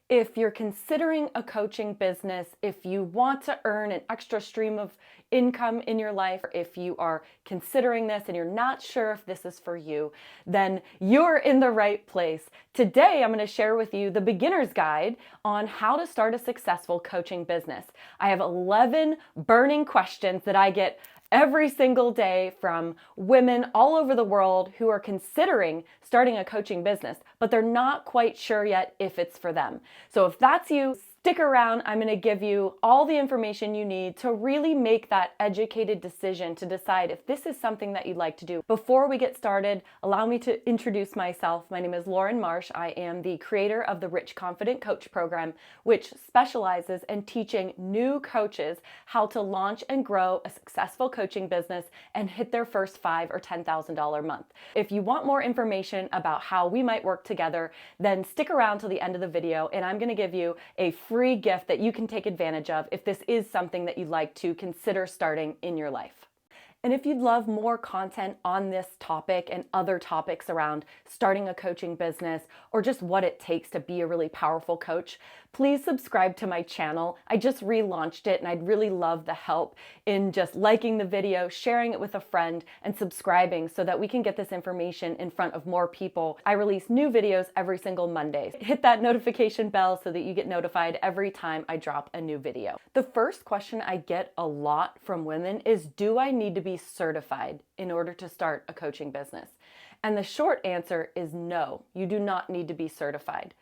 If you're considering a coaching business, if you want to earn an extra stream of income in your life, or if you are considering this and you're not sure if this is for you, then you're in the right place. Today, I'm going to share with you the beginner's guide on how to start a successful coaching business. I have 11 burning questions that I get every single day from women all over the world who are considering starting a coaching business, but they're not quite sure yet if it's for them. So if that's you, stick around. I'm going to give you all the information you need to really make that educated decision to decide if this is something that you'd like to do. Before we get started, allow me to introduce myself. My name is Lauren Marsh. I am the creator of the Rich Confident Coach program, which specializes in teaching new coaches how to launch and grow a successful coaching business and hit their first $5,000 or $10,000 a month. If you want more information about how we might work together, then stick around till the end of the video, and I'm going to give you a free gift that you can take advantage of if this is something that you'd like to consider starting in your life. And if you'd love more content on this topic and other topics around starting a coaching business or just what it takes to be a really powerful coach, please subscribe to my channel. I just relaunched it and I'd really love the help in just liking the video, sharing it with a friend, and subscribing so that we can get this information in front of more people. I release new videos every single Monday. Hit that notification bell so that you get notified every time I drop a new video. The first question I get a lot from women is, do I need to be certified in order to start a coaching business? And the short answer is no, you do not need to be certified.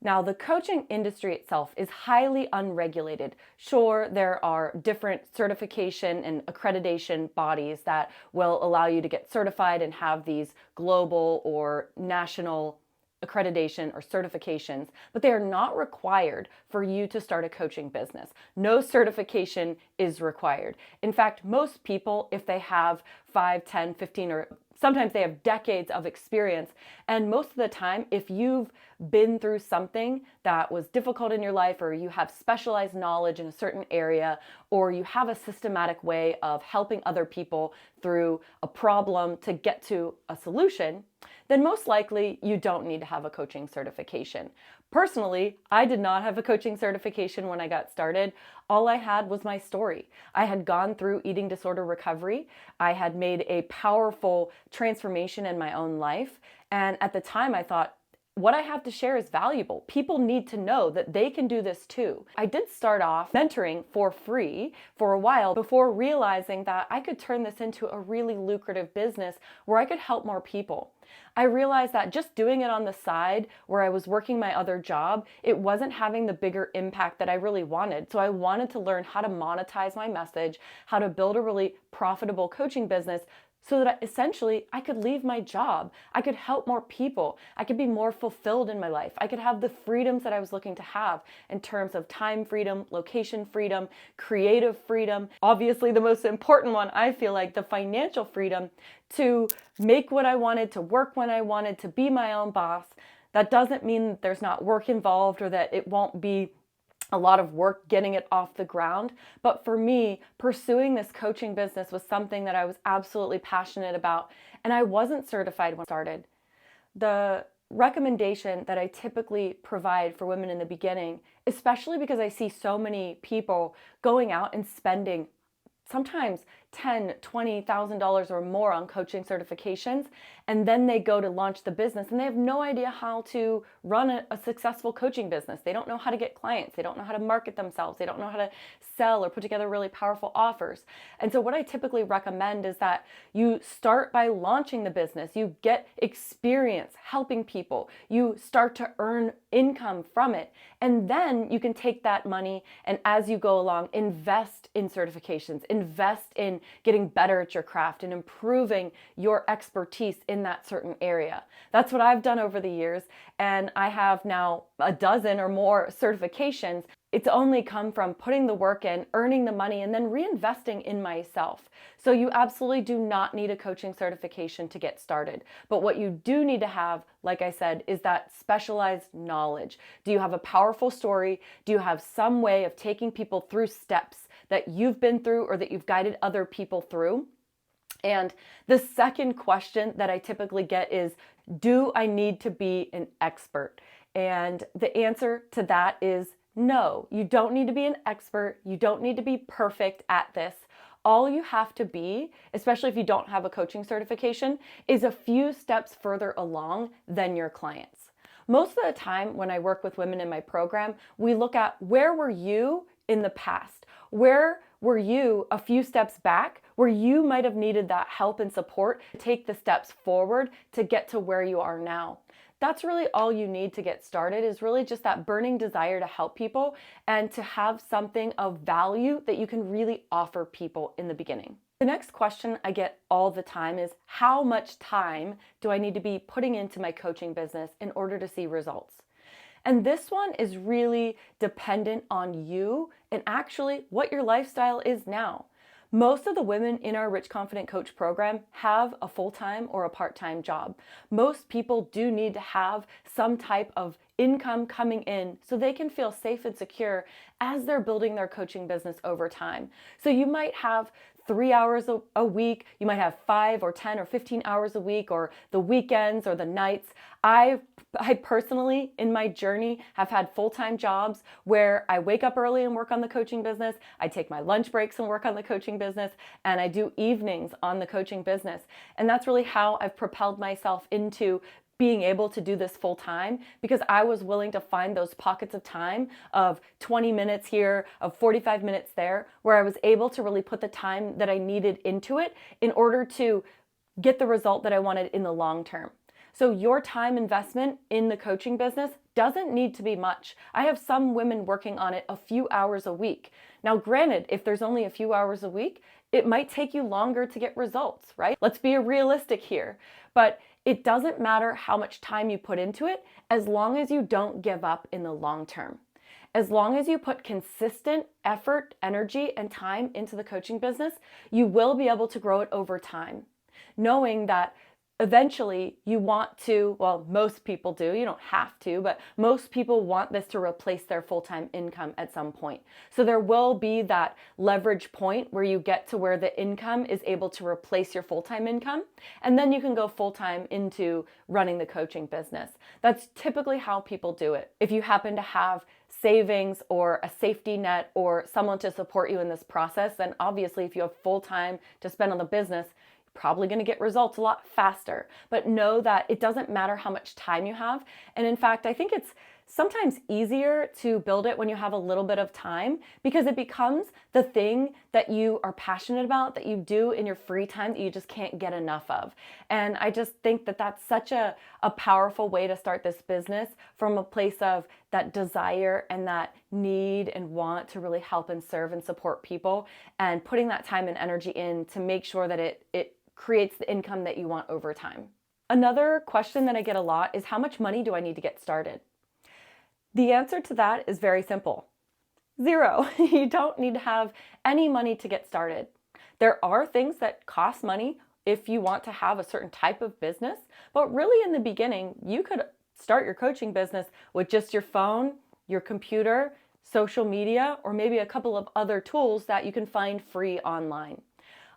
Now, the coaching industry itself is highly unregulated. Sure, there are different certification and accreditation bodies that will allow you to get certified and have these global or national accreditation or certifications, but they are not required for you to start a coaching business. No certification is required. In fact, most people, if they have 5, 10, 15, or sometimes they have decades of experience, and most of the time, if you've been through something that was difficult in your life, or you have specialized knowledge in a certain area, or you have a systematic way of helping other people through a problem to get to a solution, then most likely you don't need to have a coaching certification. Personally, I did not have a coaching certification when I got started. All I had was my story. I had gone through eating disorder recovery. I had made a powerful transformation in my own life. And at the time I thought, what I have to share is valuable. People need to know that they can do this too. I did start off mentoring for free for a while before realizing that I could turn this into a really lucrative business where I could help more people. I realized that just doing it on the side where I was working my other job, it wasn't having the bigger impact that I really wanted. So I wanted to learn how to monetize my message, how to build a really profitable coaching business, so that essentially I could leave my job. I could help more people. I could be more fulfilled in my life. I could have the freedoms that I was looking to have in terms of time freedom, location freedom, creative freedom. Obviously, the most important one, I feel like, the financial freedom to make what I wanted, to work when I wanted, to be my own boss. That doesn't mean that there's not work involved or that it won't be a lot of work getting it off the ground. But for me, pursuing this coaching business was something that I was absolutely passionate about, and I wasn't certified when I started. The recommendation that I typically provide for women in the beginning, especially because I see so many people going out and spending sometimes $10,000, $20,000 or more on coaching certifications, and then they go to launch the business and they have no idea how to run a successful coaching business. They don't know how to get clients. They don't know how to market themselves. They don't know how to sell or put together really powerful offers. And so what I typically recommend is that you start by launching the business. You get experience helping people. You start to earn income from it. And then you can take that money and, as you go along, invest in certifications, invest in getting better at your craft and improving your expertise in that certain area. That's what I've done over the years, and I have now a dozen or more certifications. It's only come from putting the work in, earning the money, and then reinvesting in myself. So you absolutely do not need a coaching certification to get started. But what you do need to have, like I said, is that specialized knowledge. Do you have a powerful story? Do you have some way of taking people through steps that you've been through or that you've guided other people through? And the second question that I typically get is, do I need to be an expert? And the answer to that is no. You don't need to be an expert. You don't need to be perfect at this. All you have to be, especially if you don't have a coaching certification, is a few steps further along than your clients. Most of the time when I work with women in my program, we look at where were you in the past? Where were you a few steps back where you might have needed that help and support to take the steps forward to get to where you are now? That's really all you need to get started, is really just that burning desire to help people and to have something of value that you can really offer people in the beginning. The next question I get all the time is, how much time do I need to be putting into my coaching business in order to see results? And this one is really dependent on you and actually what your lifestyle is now. Most of the women in our Rich Confident Coach program have a full-time or a part-time job. Most people do need to have some type of income coming in so they can feel safe and secure as they're building their coaching business over time. So you might have 3 hours a week, you might have 5 or 10 or 15 hours a week, or the weekends or the nights. I personally, in my journey, have had full-time jobs where I wake up early and work on the coaching business, I take my lunch breaks and work on the coaching business, and I do evenings on the coaching business. And that's really how I've propelled myself into being able to do this full time, because I was willing to find those pockets of time of 20 minutes here, of 45 minutes there, where I was able to really put the time that I needed into it in order to get the result that I wanted in the long term. So your time investment in the coaching business doesn't need to be much. I have some women working on it a few hours a week. Now, granted, if there's only a few hours a week, it might take you longer to get results, right? Let's be realistic here. But it doesn't matter how much time you put into it, as long as you don't give up in the long term. As long as you put consistent effort, energy, and time into the coaching business, you will be able to grow it over time, knowing that eventually you want to, well, most people do, you don't have to, but most people want this to replace their full-time income at some point. So there will be that leverage point where you get to where the income is able to replace your full-time income, and then you can go full-time into running the coaching business. That's typically how people do it. If you happen to have savings or a safety net or someone to support you in this process, then obviously if you have full-time to spend on the business, probably going to get results a lot faster. But know that it doesn't matter how much time you have. And in fact, I think it's sometimes easier to build it when you have a little bit of time, because it becomes the thing that you are passionate about, that you do in your free time, that you just can't get enough of. And I just think that that's such a powerful way to start this business, from a place of that desire and that need and want to really help and serve and support people, and putting that time and energy in to make sure that it creates the income that you want over time. Another question that I get a lot is, how much money do I need to get started? The answer to that is very simple. Zero. You don't need to have any money to get started. There are things that cost money if you want to have a certain type of business, but really in the beginning, you could start your coaching business with just your phone, your computer, social media, or maybe a couple of other tools that you can find free online.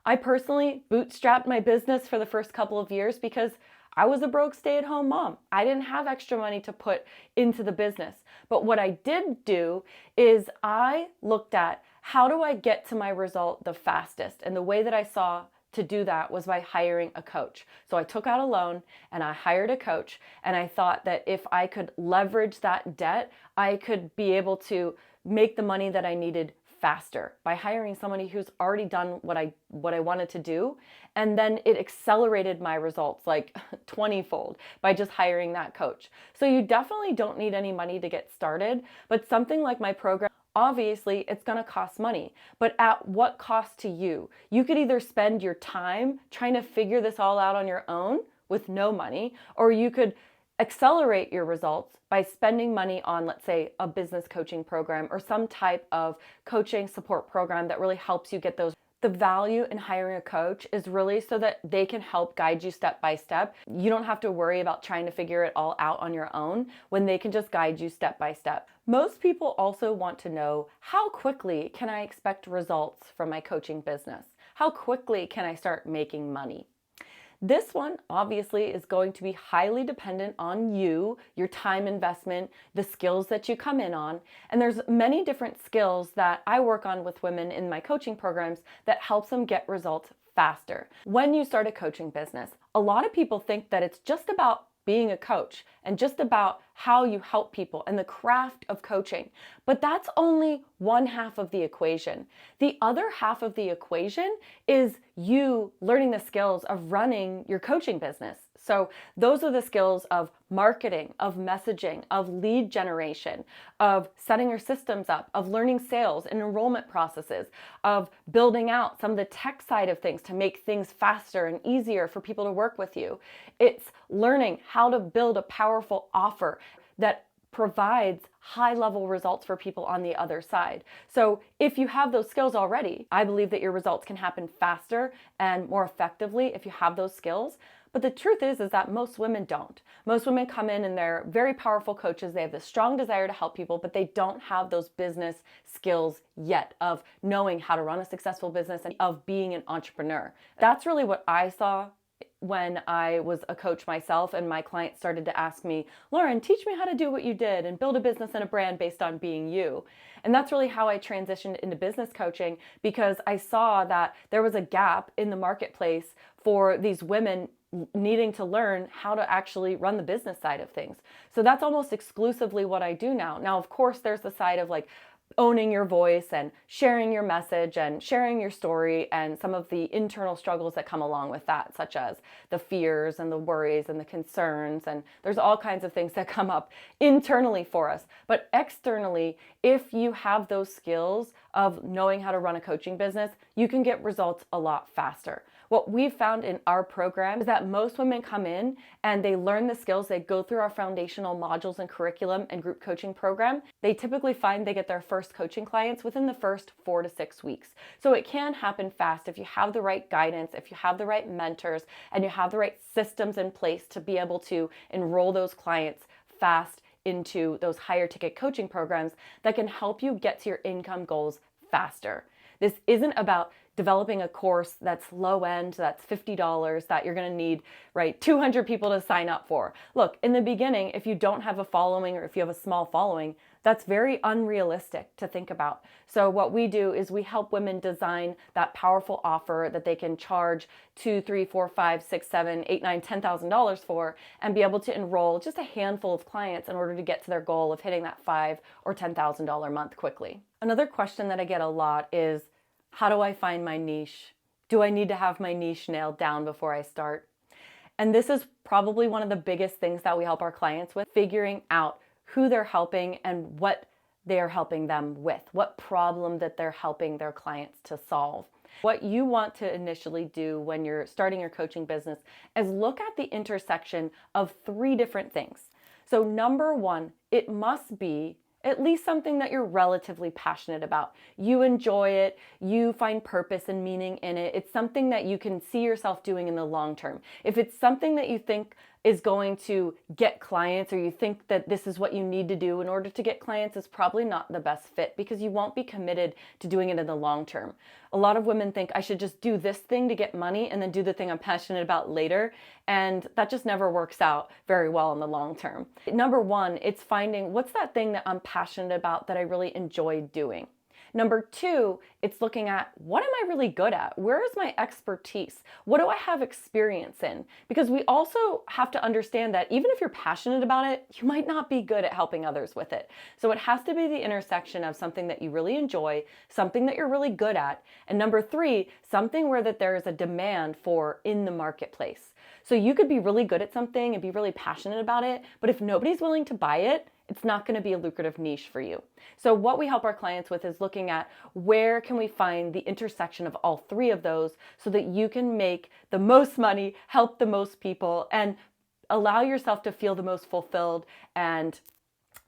I personally bootstrapped my business for the first couple of years because I was a broke stay-at-home mom. I didn't have extra money to put into the business. But what I did do is I looked at, how do I get to my result the fastest? And the way that I saw to do that was by hiring a coach. So I took out a loan and I hired a coach, and I thought that if I could leverage that debt, I could be able to make the money that I needed faster by hiring somebody who's already done what I wanted to do. And then it accelerated my results like 20-fold by just hiring that coach. So you definitely don't need any money to get started, but something like my program, obviously it's going to cost money, but at what cost to you? You could either spend your time trying to figure this all out on your own with no money, or you could accelerate your results by spending money on, let's say, a business coaching program or some type of coaching support program that really helps you get those. The value in hiring a coach is really so that they can help guide you step by step. You don't have to worry about trying to figure it all out on your own when they can just guide you step by step. Most people also want to know, how quickly can I expect results from my coaching business? How quickly can I start making money? This one obviously is going to be highly dependent on you, your time investment, the skills that you come in on. And there's many different skills that I work on with women in my coaching programs that helps them get results faster. When you start a coaching business, a lot of people think that it's just about being a coach and just about how you help people and the craft of coaching. But that's only one half of the equation. The other half of the equation is you learning the skills of running your coaching business. So those are the skills of marketing, of messaging, of lead generation, of setting your systems up, of learning sales and enrollment processes, of building out some of the tech side of things to make things faster and easier for people to work with you. It's learning how to build a powerful offer that provides high-level results for people on the other side. So if you have those skills already, I believe that your results can happen faster and more effectively if you have those skills. But the truth is that most women don't. Most women come in and they're very powerful coaches. They have this strong desire to help people, but they don't have those business skills yet of knowing how to run a successful business and of being an entrepreneur. That's really what I saw when I was a coach myself and my clients started to ask me, Lauren, teach me how to do what you did and build a business and a brand based on being you. And that's really how I transitioned into business coaching, because I saw that there was a gap in the marketplace for these women needing to learn how to actually run the business side of things. So that's almost exclusively what I do now. Now, of course, there's the side of like owning your voice and sharing your message and sharing your story and some of the internal struggles that come along with that, such as the fears and the worries and the concerns. And there's all kinds of things that come up internally for us. But externally, if you have those skills of knowing how to run a coaching business, you can get results a lot faster. What we've found in our program is that most women come in and they learn the skills. They go through our foundational modules and curriculum and group coaching program. They typically find they get their first coaching clients within the first 4 to 6 weeks. So it can happen fast if you have the right guidance, if you have the right mentors, and you have the right systems in place to be able to enroll those clients fast into those higher ticket coaching programs that can help you get to your income goals faster. This isn't about developing a course that's low end, that's $50, that you're going to need, 200 people to sign up for. Look, in the beginning, if you don't have a following or if you have a small following, that's very unrealistic to think about. So what we do is we help women design that powerful offer that they can charge $2,000, $3,000, $4,000, $5,000, $6,000, $7,000, $8,000, $9,000, $10,000 for, and be able to enroll just a handful of clients in order to get to their goal of hitting that $5,000 or $10,000 a month quickly. Another question that I get a lot is, how do I find my niche? Do I need to have my niche nailed down before I start? And this is probably one of the biggest things that we help our clients with, figuring out who they're helping and what they're helping them with, what problem that they're helping their clients to solve. What you want to initially do when you're starting your coaching business is look at the intersection of 3 different things. So number 1, it must be at least something that you're relatively passionate about. You enjoy it, you find purpose and meaning in it. It's something that you can see yourself doing in the long term. If it's something that you think is going to get clients, or you think that this is what you need to do in order to get clients, is probably not the best fit, because you won't be committed to doing it in the long term. A lot of women think I should just do this thing to get money and then do the thing I'm passionate about later. And that just never works out very well in the long term. Number 1, it's finding what's that thing that I'm passionate about that I really enjoy doing. Number 2, it's looking at, what am I really good at? Where is my expertise? What do I have experience in? Because we also have to understand that even if you're passionate about it, you might not be good at helping others with it. So it has to be the intersection of something that you really enjoy, something that you're really good at, and number 3, something where that there is a demand for in the marketplace. So you could be really good at something and be really passionate about it, but if nobody's willing to buy it, it's not going to be a lucrative niche for you. So what we help our clients with is looking at where can we find the intersection of all 3 of those so that you can make the most money, help the most people, and allow yourself to feel the most fulfilled and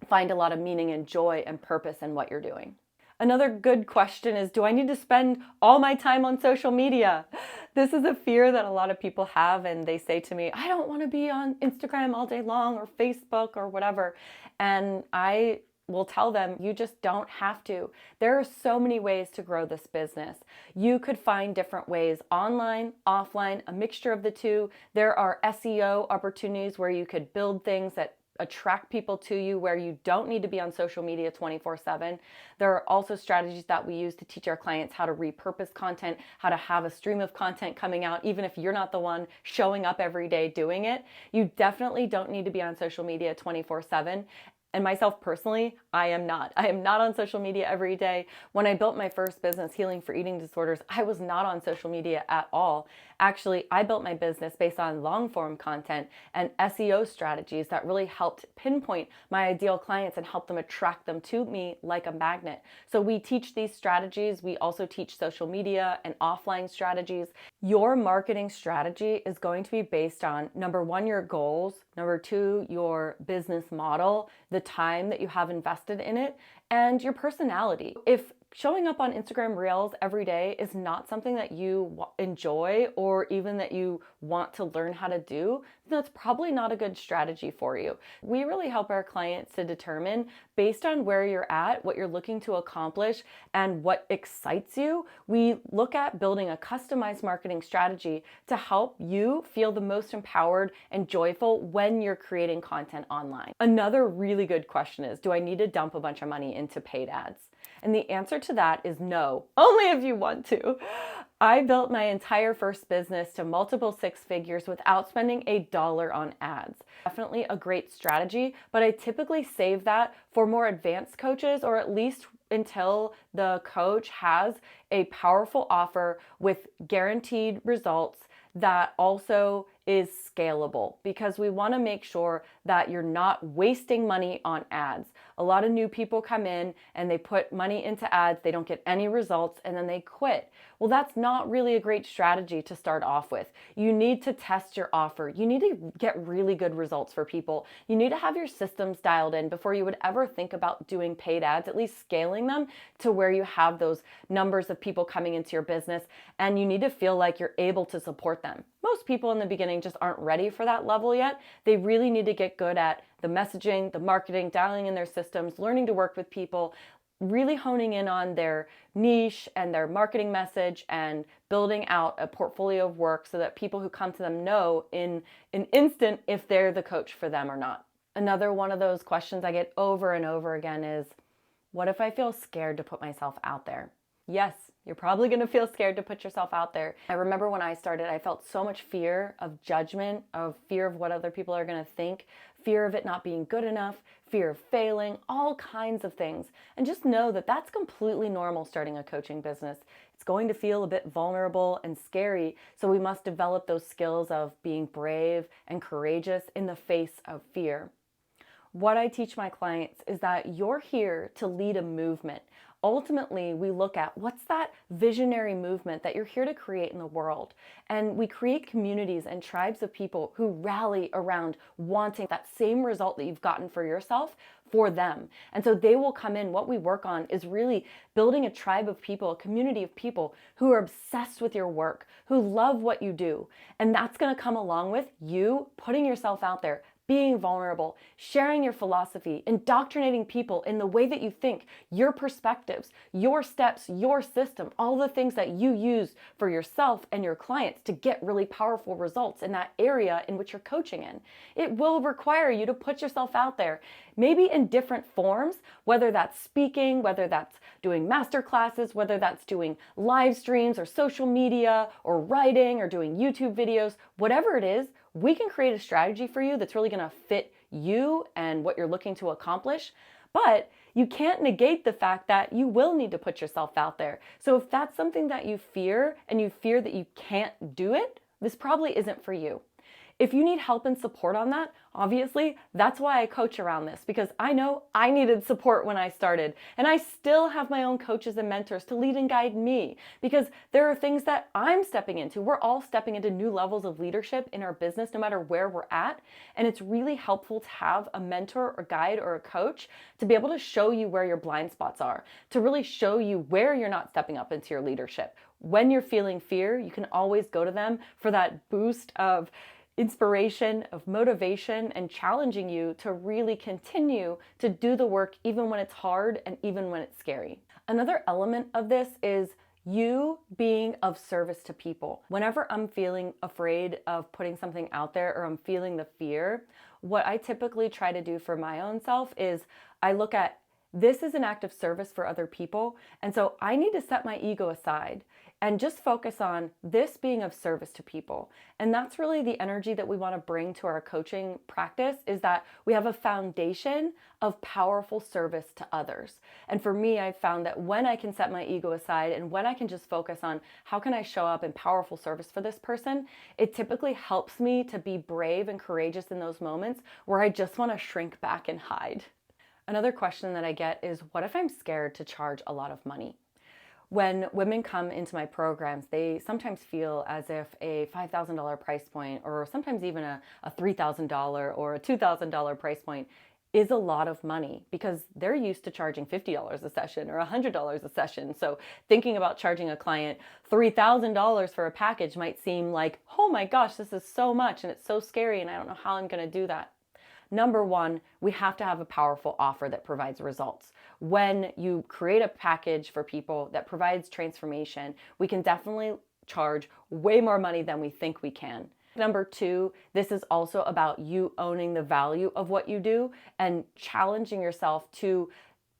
find a lot of meaning and joy and purpose in what you're doing. Another good question is, do I need to spend all my time on social media? This is a fear that a lot of people have, and they say to me, I don't want to be on Instagram all day long or Facebook or whatever. And I will tell them you just don't have to. There are so many ways to grow this business. You could find different ways, online, offline, a mixture of the two. There are SEO opportunities where you could build things that attract people to you where you don't need to be on social media 24/7. There are also strategies that we use to teach our clients how to repurpose content, how to have a stream of content coming out, even if you're not the one showing up every day doing it. You definitely don't need to be on social media 24/7. And myself personally, I am not. I am not on social media every day. When I built my first business, Healing for Eating Disorders, I was not on social media at all. Actually, I built my business based on long form content and SEO strategies that really helped pinpoint my ideal clients and help them attract them to me like a magnet. So we teach these strategies. We also teach social media and offline strategies. Your marketing strategy is going to be based on, number one, your goals, number two, your business model, the time that you have invested in it, and your personality. If showing up on Instagram Reels every day is not something that you enjoy or even that you want to learn how to do, then that's probably not a good strategy for you. We really help our clients to determine, based on where you're at, what you're looking to accomplish, and what excites you. We look at building a customized marketing strategy to help you feel the most empowered and joyful when you're creating content online. Another really good question is, do I need to dump a bunch of money into paid ads? And the answer to that is no, only if you want to. I built my entire first business to multiple six figures without spending $1 on ads. Definitely a great strategy, but I typically save that for more advanced coaches, or at least until the coach has a powerful offer with guaranteed results that also is scalable, because we want to make sure that you're not wasting money on ads. A lot of new people come in and they put money into ads, they don't get any results, and then they quit. Well, that's not really a great strategy to start off with. You need to test your offer. You need to get really good results for people. You need to have your systems dialed in before you would ever think about doing paid ads, at least scaling them to where you have those numbers of people coming into your business, and you need to feel like you're able to support them. Most people in the beginning just aren't ready for that level yet. They really need to get good at the messaging, the marketing, dialing in their systems, learning to work with people, really honing in on their niche and their marketing message, and building out a portfolio of work so that people who come to them know in an instant if they're the coach for them or not. Another one of those questions I get over and over again is, what if I feel scared to put myself out there? Yes, you're probably going to feel scared to put yourself out there. I remember when I started, I felt so much fear of judgment, of fear of what other people are going to think, fear of it not being good enough, fear of failing, all kinds of things. And just know that that's completely normal starting a coaching business. It's going to feel a bit vulnerable and scary, so we must develop those skills of being brave and courageous in the face of fear. What I teach my clients is that you're here to lead a movement. Ultimately, we look at what's that visionary movement that you're here to create in the world. And we create communities and tribes of people who rally around wanting that same result that you've gotten for yourself for them. And so they will come in. What we work on is really building a tribe of people, a community of people who are obsessed with your work, who love what you do. And that's going to come along with you putting yourself out there, being vulnerable, sharing your philosophy, indoctrinating people in the way that you think, your perspectives, your steps, your system, all the things that you use for yourself and your clients to get really powerful results in that area in which you're coaching in. It will require you to put yourself out there, maybe in different forms, whether that's speaking, whether that's doing master classes, whether that's doing live streams or social media or writing or doing YouTube videos, whatever it is. We can create a strategy for you that's really going to fit you and what you're looking to accomplish, but you can't negate the fact that you will need to put yourself out there. So if that's something that you fear and you fear that you can't do it, this probably isn't for you. If you need help and support on that, obviously, that's why I coach around this, because I know I needed support when I started, and I still have my own coaches and mentors to lead and guide me, because there are things that I'm stepping into. We're all stepping into new levels of leadership in our business, no matter where we're at, and it's really helpful to have a mentor or guide or a coach to be able to show you where your blind spots are, to really show you where you're not stepping up into your leadership. When you're feeling fear, you can always go to them for that boost of inspiration, of motivation, and challenging you to really continue to do the work even when it's hard and even when it's scary. Another element of this is you being of service to people. Whenever I'm feeling afraid of putting something out there or I'm feeling the fear, what I typically try to do for my own self is I look at this is an act of service for other people. And so I need to set my ego aside and just focus on this being of service to people. And that's really the energy that we want to bring to our coaching practice, is that we have a foundation of powerful service to others. And for me, I've found that when I can set my ego aside and when I can just focus on how can I show up in powerful service for this person, it typically helps me to be brave and courageous in those moments where I just want to shrink back and hide. Another question that I get is, what if I'm scared to charge a lot of money? When women come into my programs, they sometimes feel as if a $5,000 price point, or sometimes even a $3,000 or a $2,000 price point, is a lot of money because they're used to charging $50 a session or $100 a session. So thinking about charging a client $3,000 for a package might seem like, oh my gosh, this is so much and it's so scary and I don't know how I'm going to do that. Number one, we have to have a powerful offer that provides results. When you create a package for people that provides transformation, we can definitely charge way more money than we think we can. Number two, this is also about you owning the value of what you do and challenging yourself to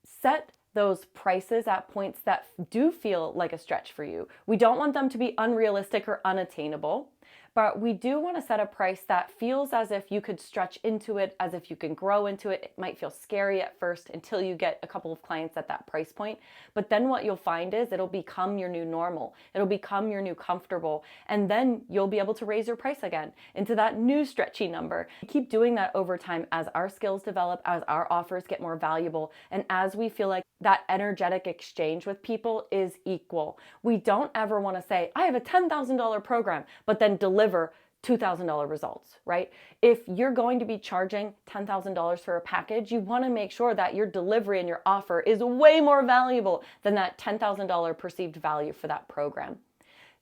set those prices at points that do feel like a stretch for you. We don't want them to be unrealistic or unattainable, but we do want to set a price that feels as if you could stretch into it, as if you can grow into it. It might feel scary at first until you get a couple of clients at that price point. But then what you'll find is it'll become your new normal. It'll become your new comfortable. And then you'll be able to raise your price again into that new stretchy number. Keep doing that over time as our skills develop, as our offers get more valuable, and as we feel like that energetic exchange with people is equal. We don't ever want to say, I have a $10,000 program, but then deliver $2,000 results, right? If you're going to be charging $10,000 for a package, you want to make sure that your delivery and your offer is way more valuable than that $10,000 perceived value for that program.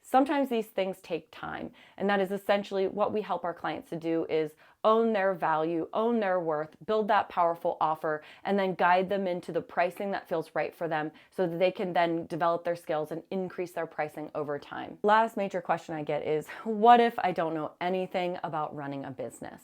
Sometimes these things take time, and that is essentially what we help our clients to do, is own their value, own their worth, build that powerful offer, and then guide them into the pricing that feels right for them so that they can then develop their skills and increase their pricing over time. Last major question I get is, what if I don't know anything about running a business?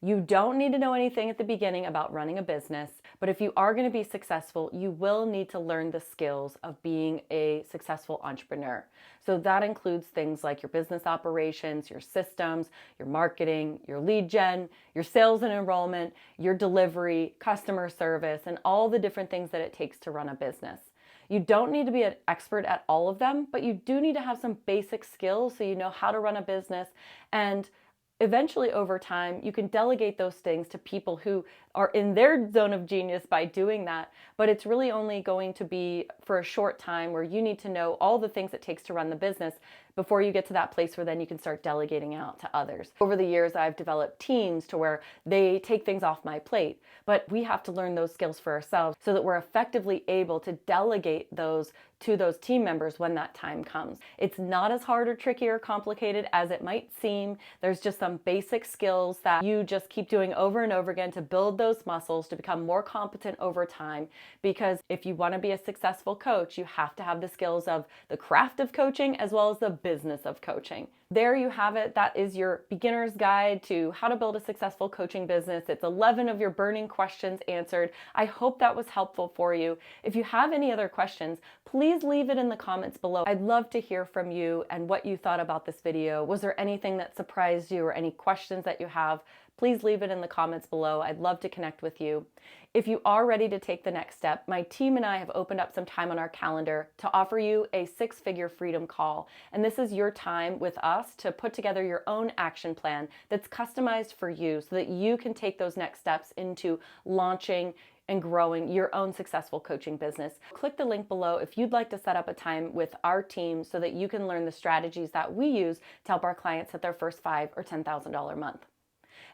You don't need to know anything at the beginning about running a business, but if you are going to be successful, you will need to learn the skills of being a successful entrepreneur. So that includes things like your business operations, your systems, your marketing, your lead gen, your sales and enrollment, your delivery, customer service, and all the different things that it takes to run a business. You don't need to be an expert at all of them, but you do need to have some basic skills so you know how to run a business, and eventually, over time, you can delegate those things to people who are in their zone of genius by doing that. But it's really only going to be for a short time where you need to know all the things it takes to run the business before you get to that place where then you can start delegating out to others. Over the years, I've developed teams to where they take things off my plate, but we have to learn those skills for ourselves so that we're effectively able to delegate those to those team members when that time comes. It's not as hard or tricky or complicated as it might seem. There's just some basic skills that you just keep doing over and over again to build those muscles to become more competent over time. Because if you want to be a successful coach, you have to have the skills of the craft of coaching as well as the business of coaching. There you have it. That is your beginner's guide to how to build a successful coaching business. It's 11 of your burning questions answered. I hope that was helpful for you. If you have any other questions, please leave it in the comments below. I'd love to hear from you and what you thought about this video. Was there anything that surprised you or any questions that you have? Please leave it in the comments below. I'd love to connect with you. If you are ready to take the next step, my team and I have opened up some time on our calendar to offer you a 6-figure freedom call. And this is your time with us to put together your own action plan that's customized for you so that you can take those next steps into launching and growing your own successful coaching business. Click the link below if you'd like to set up a time with our team so that you can learn the strategies that we use to help our clients hit their first $5,000 or $10,000 month.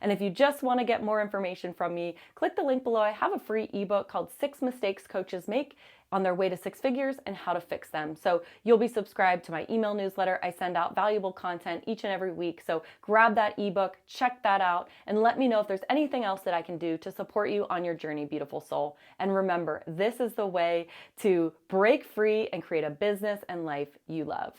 And if you just want to get more information from me, click the link below. I have a free ebook called 6 Mistakes Coaches Make on their way to 6 figures and how to fix them. So you'll be subscribed to my email newsletter. I send out valuable content each and every week. So grab that ebook, check that out, and let me know if there's anything else that I can do to support you on your journey, beautiful soul. And remember, this is the way to break free and create a business and life you love.